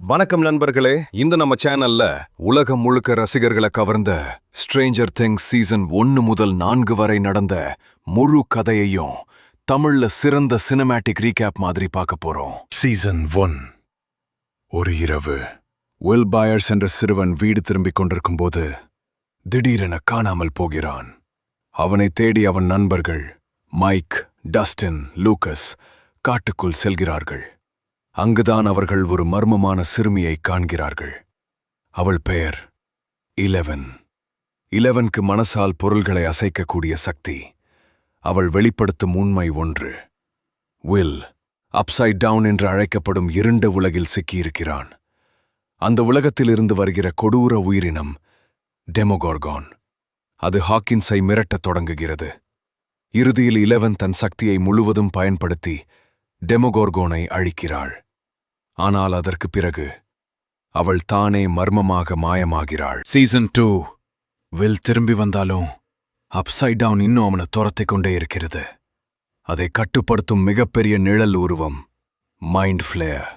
வணக்கம் நண்பர்களே, இந்த நம்ம சேனல்ல உலகம் முழுக்க ரசிகர்களை கவர்ந்த ஸ்ட்ரேஞ்சர் திங்ஸ் சீசன் 1 முதல் 4 வரை நடந்த முழு கதையையும் தமிழ்ல சிறந்த சினிமேட்டிக் ரீகேப் மாதிரி பார்க்க போறோம். சீசன் 1. ஒரு இரவு வில் பயர்ஸ் என்ற சிறுவன் வீடு திரும்பிக் கொண்டிருக்கும் போது திடீரென காணாமல் போகிறான். அவனை தேடி அவன் நண்பர்கள் மைக், டஸ்டின், லூகஸ் காட்டுக்குள் செல்கிறார்கள். அங்குதான் அவர்கள் ஒரு மர்மமான சிறுமியை காண்கிறார்கள். அவள் பெயர் 11. 11க்கு மனசால் பொருள்களை அசைக்கக்கூடிய சக்தி. அவள் வெளிப்படுத்தும் உண்மை ஒன்று: வில் அப்சைட் டவுன் என்று அழைக்கப்படும் இருண்ட உலகில் சிக்கியிருக்கிறான். அந்த உலகத்திலிருந்து வருகிற கொடூர உயிரினம் டெமோகார்கான். அது ஹாக்கின்ஸை மிரட்டத் தொடங்குகிறது. இறுதியில் 11 தன் சக்தியை முழுவதும் பயன்படுத்தி டெமோகார்கோனை அழிக்கிறாள். ஆனால் அதற்கு பிறகு அவள் தானே மர்மமாக மாயமாகிறாள். சீசன் 2. வில் திரும்பி வந்தாலும் அப்சைட் டவுன் இன்னும் அவனை துரத்திக் கொண்டே இருக்கிறது. அதை கட்டுப்படுத்தும் மிகப்பெரிய நிழல் உருவம் மைண்ட் ஃப்ளேயர்.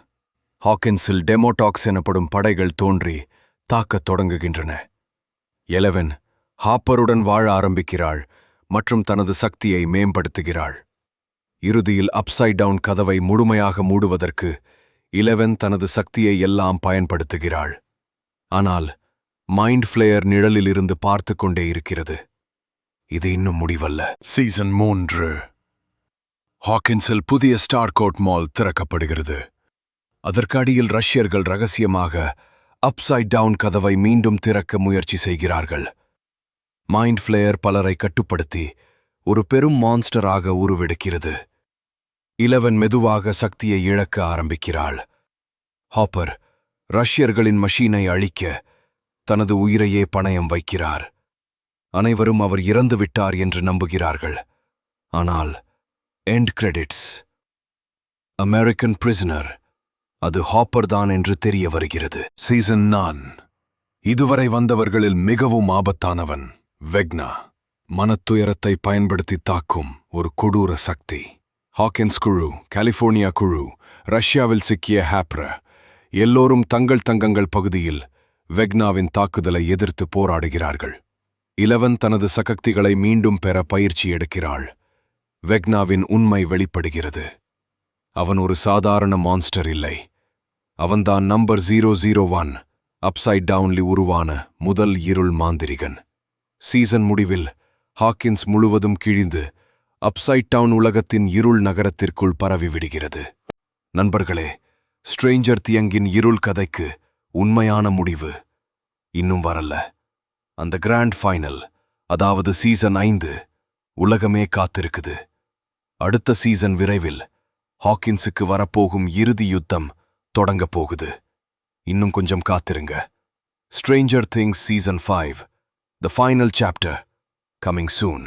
ஹாக்கின்ஸில் டெமோடாக்ஸ் எனப்படும் படைகள் தோன்றி தாக்கத் தொடங்குகின்றன. 11 ஹாப்பருடன் வாழ ஆரம்பிக்கிறாள் மற்றும் தனது சக்தியை மேம்படுத்துகிறாள். இறுதியில் அப்சைட் டவுன் கதவை முழுமையாக மூடுவதற்கு 11 தனது சக்தியை எல்லாம் பயன்படுத்துகிறாள். ஆனால் மைண்ட் ஃப்ளேயர் நிழலிலிருந்து பார்த்து கொண்டே இருக்கிறது. இது இன்னும் முடிவல்ல. சீசன் 3. ஹாக்கின்ஸில் புதிய ஸ்டார்கோட் மால் திறக்கப்படுகிறது. அதற்கு அடியில் ரஷ்யர்கள் ரகசியமாக அப்சைட் டவுன் கதவை மீண்டும் திறக்க முயற்சி செய்கிறார்கள். மைண்ட் ஃப்ளேயர் பலரை கட்டுப்படுத்தி ஒரு பெரும் மான்ஸ்டராக உருவெடுக்கிறது. 11 மெதுவாக சக்தியை இழக்க ஆரம்பிக்கிறாள். ஹாப்பர் ரஷ்யர்களின் மஷீனை அழிக்க தனது உயிரையே பணயம் வைக்கிறார். அனைவரும் அவர் இறந்துவிட்டார் என்று நம்புகிறார்கள். ஆனால் எண்ட் கிரெடிட்ஸ், அமெரிக்கன் பிரிசனர், அது ஹாப்பர் தான் என்று தெரிய வருகிறது. சீசன் 4. இதுவரை வந்தவர்களில் மிகவும் ஆபத்தானவன் வெக்னா. மனத்துயரத்தை பயன்படுத்தி தாக்கும் ஒரு கொடூர சக்தி. ஹாக்கின்ஸ் குழு, கலிபோர்னியா குழு, ரஷ்யாவில் சிக்கிய ஹாப்ர எல்லோரும் தங்கள் தங்கங்கள் பகுதியில் வெக்னாவின் தாக்குதலை எதிர்த்து போராடுகிறார்கள். 11 தனது சக்திகளை மீண்டும் பெற பயிற்சி எடுக்கிறாள். வெக்னாவின் உண்மை வெளிப்படுகிறது. அவன் ஒரு சாதாரண மான்ஸ்டர் இல்லை. அவன்தான் நம்பர் 001 அப்சைட் டவுன்லி உருவான முதல் இருள் மாந்திரிகன். சீசன் முடிவில் ஹாக்கின்ஸ் முழுவதும் கிழிந்து அப்சைட் டவுன் உலகத்தின் இருள் நகரத்திற்குள் பரவிவிடுகிறது. நண்பர்களே, ஸ்ட்ரேஞ்சர் தியங்கின் இருள் கதைக்கு உண்மையான முடிவு இன்னும் வரல. அந்த கிராண்ட் ஃபைனல், அதாவது சீசன் 5, உலகமே காத்திருக்குது. அடுத்த சீசன் விரைவில் ஹாக்கின்ஸுக்கு வரப்போகும் இறுதி யுத்தம் தொடங்கப் போகுது. இன்னும் கொஞ்சம் காத்திருங்க. Stranger things season 5, the final chapter, coming soon.